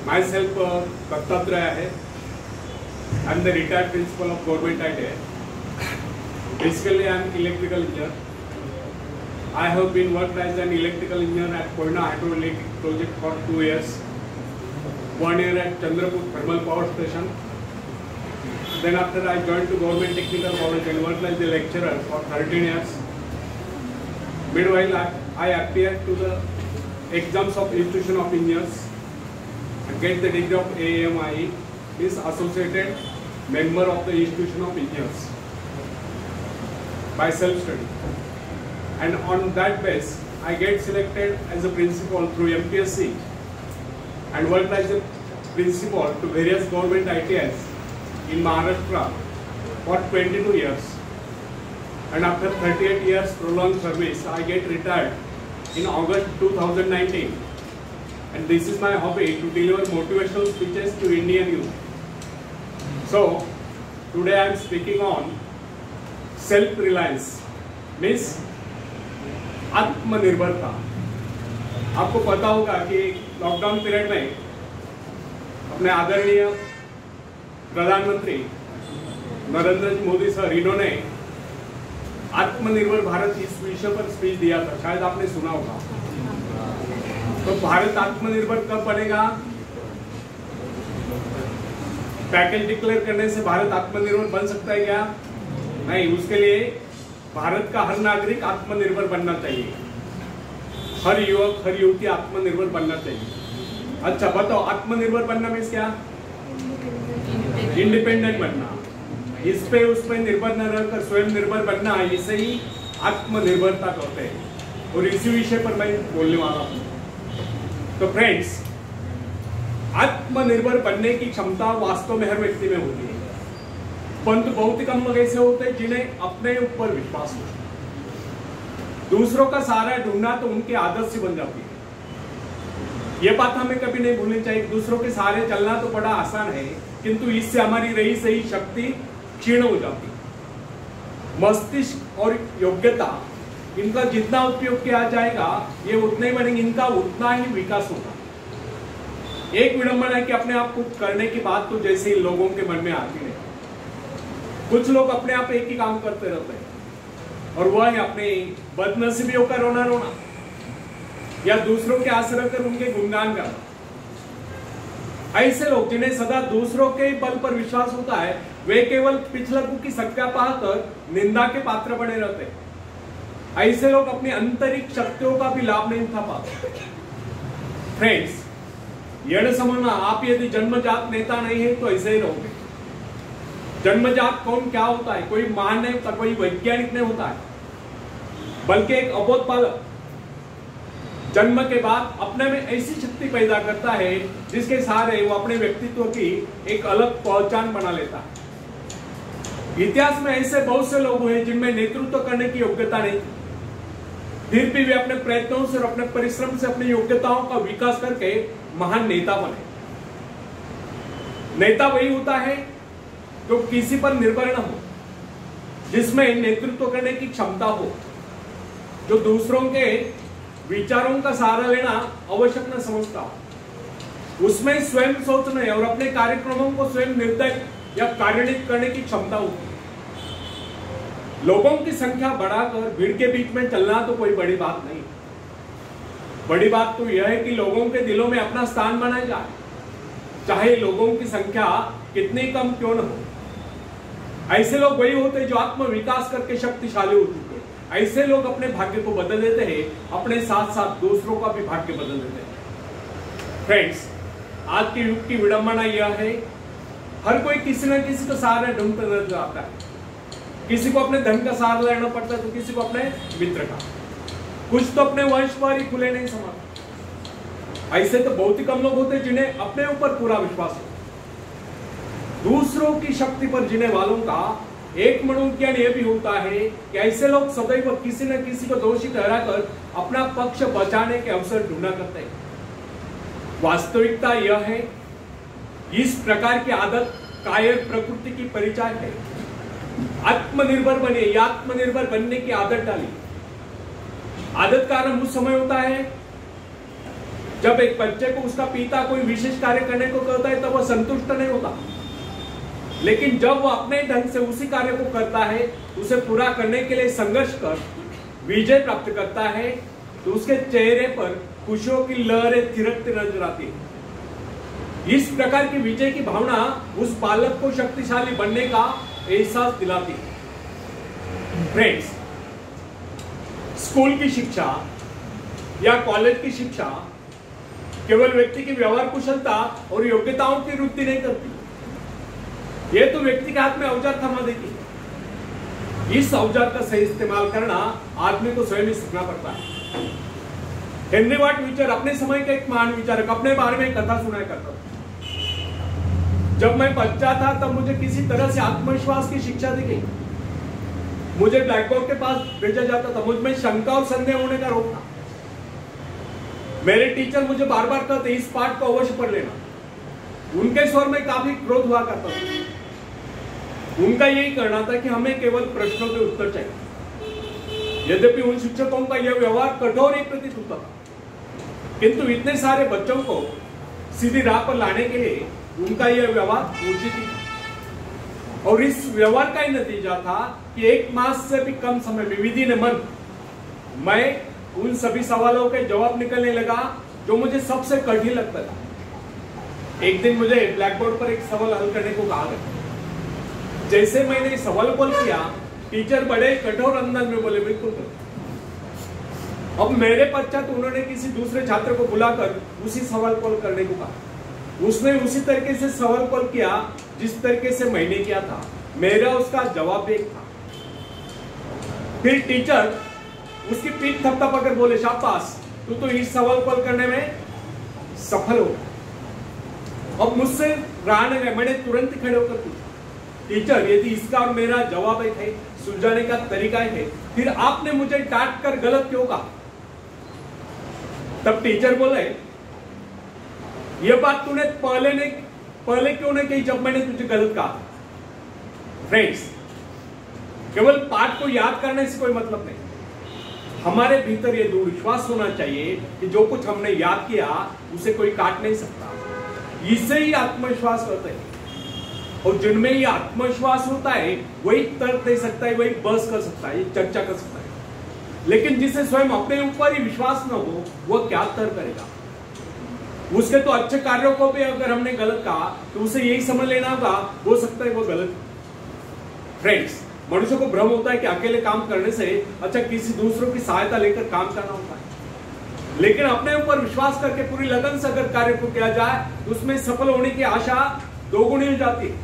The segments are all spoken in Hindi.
Myself, Dattatreya hai. I am the retired principal of Government ITI. Basically, I am electrical engineer. I have been worked as an electrical engineer at Koyna Hydroelectric project for 2 years. 1 year at Chandrapur Thermal Power Station. Then after I joined to Government Technical College and worked as a lecturer for 13 years. Meanwhile, I appeared to the exams of Institution of Engineers and get the degree of AAMIE, is Associated Member of the Institution of Engineers by self-study. And on that base, I get selected as a principal through MPSC and worked as a principal to various government ITIs in Maharashtra for 22 years. And after 38 years prolonged service, I get retired in August 2019. And this is my hobby, to deliver motivational speeches to Indian youth. So, today I am speaking on self-reliance, means आत्मनिर्भरता। आपको पता होगा कि लॉकडाउन पीरियड में अपने आदरणीय प्रधानमंत्री नरेंद्र मोदी सर, इन्होंने आत्मनिर्भर भारत इस विषय पर स्पीच दिया था, शायद आपने सुना होगा। तो भारत आत्मनिर्भर कब बनेगा? पैकेज डिक्लेयर करने से भारत आत्मनिर्भर बन सकता है क्या? नहीं, उसके लिए भारत का हर नागरिक आत्मनिर्भर बनना चाहिए, हर युवक हर युवती आत्मनिर्भर बनना चाहिए। अच्छा बताओ, आत्मनिर्भर बनना मीन्स क्या? इंडिपेंडेंट बनना, इस पे उस पे निर्भर न रहकर स्वयं निर्भर बनना, इसे ही आत्मनिर्भरता कहते हैं। और इसी विषय पर मैं बोलने वाला हूँ। तो फ्रेंड्स, आत्मनिर्भर बनने की क्षमता वास्तव में हर व्यक्ति में होती है, परंतु बहुत ही कम लोग ऐसे होते हैं जिन्हें अपने ऊपर विश्वास हो। दूसरों का सहारा ढूंढना तो उनकी आदत से बन जाती है। ये बात हमें कभी नहीं भूलनी चाहिए। दूसरों के सहारे चलना तो बड़ा आसान है, किंतु इससे हमारी रही सही शक्ति क्षीण हो जाती है। मस्तिष्क और योग्यता, इनका जितना उपयोग किया जाएगा, ये उतने ही बढ़ेंगे, इनका उतना ही विकास होगा। एक विडंबना है कि अपने आप को करने की बात तो जैसे ही लोगों के मन में आती है। कुछ लोग अपने आप एक ही काम करते रहते हैं, और वह है अपने बदनसीबियों का रोना रोना, या दूसरों के आश्रय कर उनके गुणगान करना। ऐसे लोग जिन्हें सदा दूसरों के बल पर विश्वास होता है, वे केवल पिछलकू की संज्ञा पाकर निंदा के पात्र बने रहते हैं। ऐसे लोग अपनी आंतरिक शक्तियों का भी लाभ नहीं उठा पाते। फ्रेंड्स, यह न समझना, आप यदि जन्मजात नेता नहीं है तो ऐसे ही रहोगे। जन्मजात कौन क्या होता है? कोई महान नहीं होता, कोई वैज्ञानिक नहीं होता है, बल्कि एक अबोध बालक जन्म के बाद अपने में ऐसी शक्ति पैदा करता है जिसके सहारे वो अपने व्यक्तित्व की एक अलग पहचान बना लेता है। इतिहास में ऐसे बहुत से लोग हुए जिनमें नेतृत्व करने की योग्यता नहीं थी, फिर भी वे अपने प्रयत्नों से और अपने परिश्रम से अपनी योग्यताओं का विकास करके महान नेता बने। नेता वही होता है जो किसी पर निर्भर न हो, जिसमें नेतृत्व करने की क्षमता हो, जो दूसरों के विचारों का सहारा लेना आवश्यक न समझता हो, उसमें स्वयं सोचने और अपने कार्यक्रमों को स्वयं निर्णय या कार्यान्वित करने की क्षमता होती है। लोगों की संख्या बढ़ाकर भीड़ के बीच में चलना तो कोई बड़ी बात नहीं। बड़ी बात तो यह है कि लोगों के दिलों में अपना स्थान बनाया जाए, चाहे लोगों की संख्या कितनी कम क्यों न हो। ऐसे लोग वही होते हैं जो आत्म विकास करके शक्तिशाली हो चुके हैं। ऐसे लोग अपने भाग्य को बदल देते हैं, अपने साथ साथ दूसरों का भी भाग्य बदल देते हैं। फ्रेंड्स, आज के युग की विडंबना यह है, हर कोई किसी न किसी का सहारा ढूंढते नजर आता है। किसी को अपने धन का सहारा लेना पड़ता है, तो किसी को अपने मित्र का, कुछ तो अपने वंश पर ही खुले नहीं समाते। ऐसे तो बहुत ही कम लोग होते हैं जिन्हें अपने ऊपर पूरा विश्वास हो। दूसरों की शक्ति पर जीने वालों का एक मनोविज्ञान यह भी होता है कि ऐसे लोग सदैव किसी न किसी को दोषी ठहराकर अपना पक्ष बचाने के अवसर ढूंढा करते हैं। वास्तविकता यह है, इस प्रकार की आदत कायर प्रकृति की परिचायक है। आत्मनिर्भर बने, आत्मनिर्भर बनने की आदत डाली। आदत का आरंभ उस समय होता है जब एक बच्चे को उसका पिता कोई विशेष कार्य करने को कहता है, तब वह संतुष्ट नहीं होता। लेकिन जब वह अपने ढंग से उसी कार्य को करता है, उसे पूरा करने के लिए संघर्ष कर विजय प्राप्त करता है, तो उसके चेहरे पर खुशियों की लहरें थिरकती नजर आती है। इस प्रकार की विजय की भावना उस बालक को शक्तिशाली बनने का एहसास दिलाती है। फ्रेंड्स, स्कूल की शिक्षा या कॉलेज की शिक्षा केवल व्यक्ति की व्यवहार कुशलता और योग्यताओं की वृद्धि नहीं करती। यह तो व्यक्ति के हाथ में औजार थमा देती है। इस औजार का सही इस्तेमाल करना आदमी को स्वयं ही सीखना पड़ता है। हेनरी वाट विचर अपने समय के एक महान विचारक अपने बारे में एक कथा सुनाया करता था। जब मैं बच्चा था तब मुझे किसी तरह से आत्मविश्वास की शिक्षा दी गई। मुझे ब्लैक बोर्ड के पास भेजा जाता था। मुझ में शंका और संदेह होने का रोग था। मेरे टीचर मुझे बार बार कहते, इस पाठ को अवश्य पढ़ लेना। उनके स्वर में काफी क्रोध हुआ करता था। उनका यही कहना था कि हमें केवल प्रश्नों के उत्तर चाहिए। यद्यपि उन शिक्षकों का यह व्यवहार कठोर ही प्रतीत होता था, किंतु इतने सारे बच्चों को सीधी राह पर लाने के लिए उनका यह व्यवहार उचित ही था। और इस व्यवहार का ही नतीजा था कि 1 मास से भी कम समय में विधि ने मन मैं उन सभी सवालों के जवाब निकलने लगा जो मुझे सबसे कठिन लगता था। एक दिन मुझे ब्लैक बोर्ड पर एक सवाल हल करने को कहा गया। जैसे मैंने सवाल को किया, टीचर बड़े कठोर अंदाज में बोले, बिल्कुल करो। अब मेरे पश्चात उन्होंने किसी दूसरे छात्र को बुलाकर उसी सवाल को करने को कहा। उसने उसी तरीके से सवाल को किया जिस तरीके से मैंने किया था। मेरा उसका जवाब एक था। फिर टीचर उसकी पीठ थपथपाकर बोले, शाबाश, तू तो इस सवाल को करने में सफल हो। अब मुझसे रहा नहीं गया। मैंने तुरंत खड़े होकर पूछा, टीचर, यदि इसका और मेरा जवाब एक है, सुलझाने का तरीका है, फिर आपने मुझे डांट कर गलत क्यों कहा? तब टीचर बोले, यह बात तूने पहले क्यों नहीं कही जब मैंने तुझे गलत कहा? फ्रेंड्स, केवल पाठ को याद करने से कोई मतलब नहीं। हमारे भीतर यह दृढ़ विश्वास होना चाहिए कि जो कुछ हमने याद किया उसे कोई काट नहीं सकता। इससे ही आत्मविश्वास होता है। और जिनमें ये आत्मविश्वास होता है वही तर्क दे सकता है, वही बहस कर सकता है, चर्चा कर सकता है। लेकिन जिसे स्वयं अपने ऊपर ही विश्वास न हो, वह क्या तर्क करेगा? उसके तो अच्छे कार्यों को भी अगर हमने गलत कहा तो उसे यही समझ लेना होगा, हो सकता है वो गलत। फ्रेंड्स, मनुष्य को भ्रम होता है कि अकेले काम करने से अच्छा किसी दूसरों की सहायता लेकर काम करना होता है। लेकिन अपने ऊपर विश्वास करके पूरी लगन से अगर कार्य को किया जाए तो उसमें सफल होने की आशा दोगुनी हो जाती है।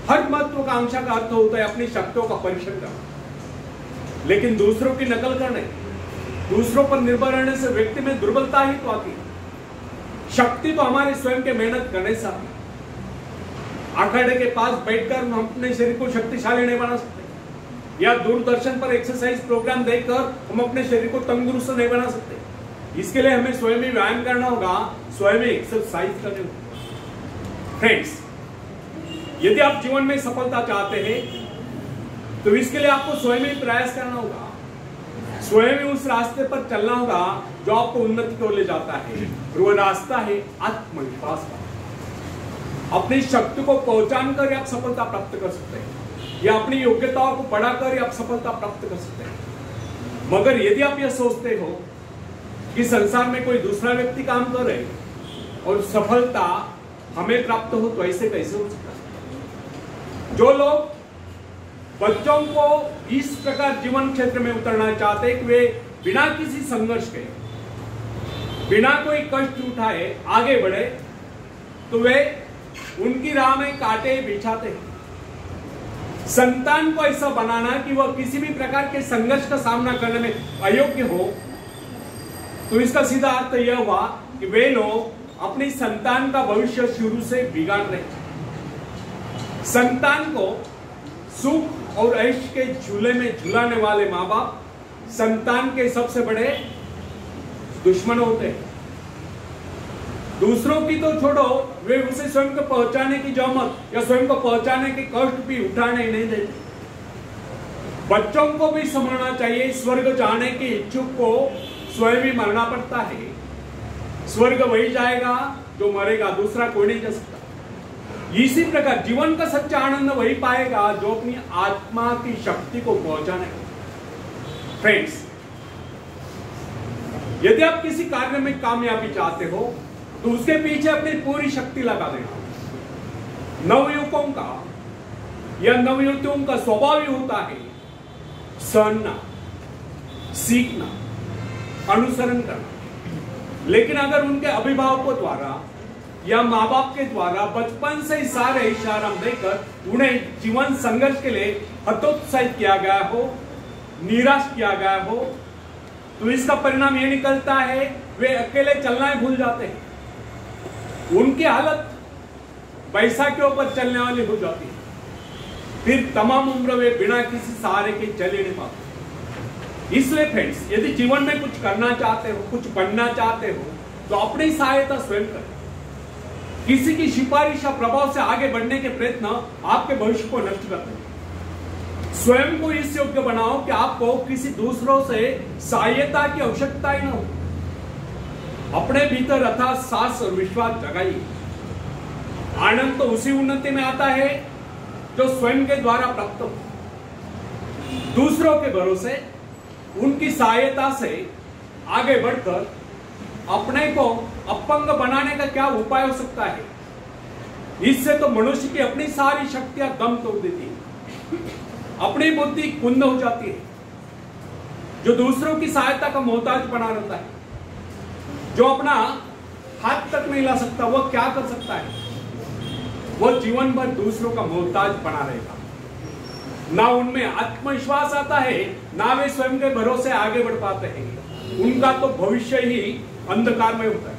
हर महत्वाकांक्षा का अर्थ होता है अपनी शक्तियों का परीक्षण करना। लेकिन दूसरों की नकल करने, दूसरों पर निर्भर रहने से व्यक्ति में दुर्बलता ही तो आती है। शक्ति तो हमारे स्वयं के मेहनत करने से आती है। अखाड़े के पास बैठकर हम अपने शरीर को शक्तिशाली नहीं बना सकते, या दूरदर्शन पर एक्सरसाइज प्रोग्राम देखकर हम अपने शरीर को तंदुरुस्त नहीं बना सकते। इसके लिए हमें स्वयं ही व्यायाम करना होगा, स्वयं ही एक्सरसाइज करनी होगी। फ्रेंड्स, यदि आप जीवन में सफलता चाहते हैं तो इसके लिए आपको स्वयं ही प्रयास करना होगा, स्वयं ही उस रास्ते पर चलना होगा जो आपको उन्नति की ओर ले जाता है। वो रास्ता है आत्मविश्वास का। अपनी शक्ति को पहचान कर आप सफलता प्राप्त कर सकते हैं, या अपनी योग्यताओं को बढ़ाकर आप सफलता प्राप्त कर सकते हैं। मगर यदि आप यह सोचते हो कि संसार में कोई दूसरा व्यक्ति काम कर रहे और सफलता हमें प्राप्त हो, तो ऐसे कैसे हो सकता है? जो लोग बच्चों को इस प्रकार जीवन क्षेत्र में उतरना चाहते कि वे बिना किसी संघर्ष के, बिना कोई कष्ट उठाए आगे बढ़े, तो वे उनकी राह में कांटे बिछाते हैं। संतान को ऐसा बनाना कि वह किसी भी प्रकार के संघर्ष का सामना करने में अयोग्य हो, तो इसका सीधा अर्थ यह हुआ कि वे लोग अपनी संतान का भविष्य शुरू से बिगाड़ रहे हैं। संतान को सुख और ऐश के झूले में झुलाने वाले माँ बाप संतान के सबसे बड़े दुश्मन होते हैं। दूसरों की तो छोड़ो, वे उसे स्वयं को पहुंचाने की जहमत या स्वयं को पहुंचाने के कष्ट भी उठाने नहीं देते। बच्चों को भी समझना चाहिए स्वर्ग जाने के इच्छुक को स्वयं ही मरना पड़ता है। स्वर्ग वही जाएगा जो मरेगा, दूसरा कोई नहीं जा सकता। इसी प्रकार जीवन का सच्चा आनंद वही पाएगा जो अपनी आत्मा की शक्ति को पहुंचाने का। फ्रेंड्स, यदि आप किसी कार्य में कामयाबी चाहते हो तो उसके पीछे अपनी पूरी शक्ति लगा देना। नवयुवकों का या नवयुवतियों का स्वभाव ही होता है सहना, सीखना, अनुसरण करना। लेकिन अगर उनके अभिभावकों द्वारा या माँ बाप के द्वारा बचपन से ही सारे इशारा देकर उन्हें जीवन संघर्ष के लिए हतोत्साहित किया गया हो, निराश किया गया हो, तो इसका परिणाम ये निकलता है वे अकेले चलना ही भूल जाते हैं। उनकी हालत पैसा के ऊपर चलने वाली हो जाती है। फिर तमाम उम्र वे बिना किसी सहारे के चल ही नहीं पाते। इसलिए फ्रेंड्स, यदि जीवन में कुछ करना चाहते हो, कुछ बनना चाहते हो, तो अपनी सहायता स्वयं करें। किसी की सिफारिश या प्रभाव से आगे बढ़ने के प्रयत्न आपके भविष्य को नष्ट करते हैं। स्वयं को इस योग्य बनाओ कि आपको किसी दूसरों से सहायता की आवश्यकता ही न हो। अपने भीतर अर्थात साहस और विश्वास जगाइए। आनंद तो उसी उन्नति में आता है जो स्वयं के द्वारा प्राप्त हो। दूसरों के भरोसे उनकी सहायता से आगे बढ़कर अपने को अपंग बनाने का क्या उपाय हो सकता है? इससे तो मनुष्य की अपनी सारी शक्तियां दम तोड़ देती है, अपनी बुद्धि कुंद हो जाती है। जो दूसरों की सहायता का मोहताज बना रहता है, जो अपना हाथ तक नहीं ला सकता, वह क्या कर सकता है? वह जीवन भर दूसरों का मोहताज बना रहेगा। ना उनमें आत्मविश्वास आता है, ना वे स्वयं के भरोसे आगे बढ़ पाते हैं। उनका तो भविष्य ही अंधकार में होता है।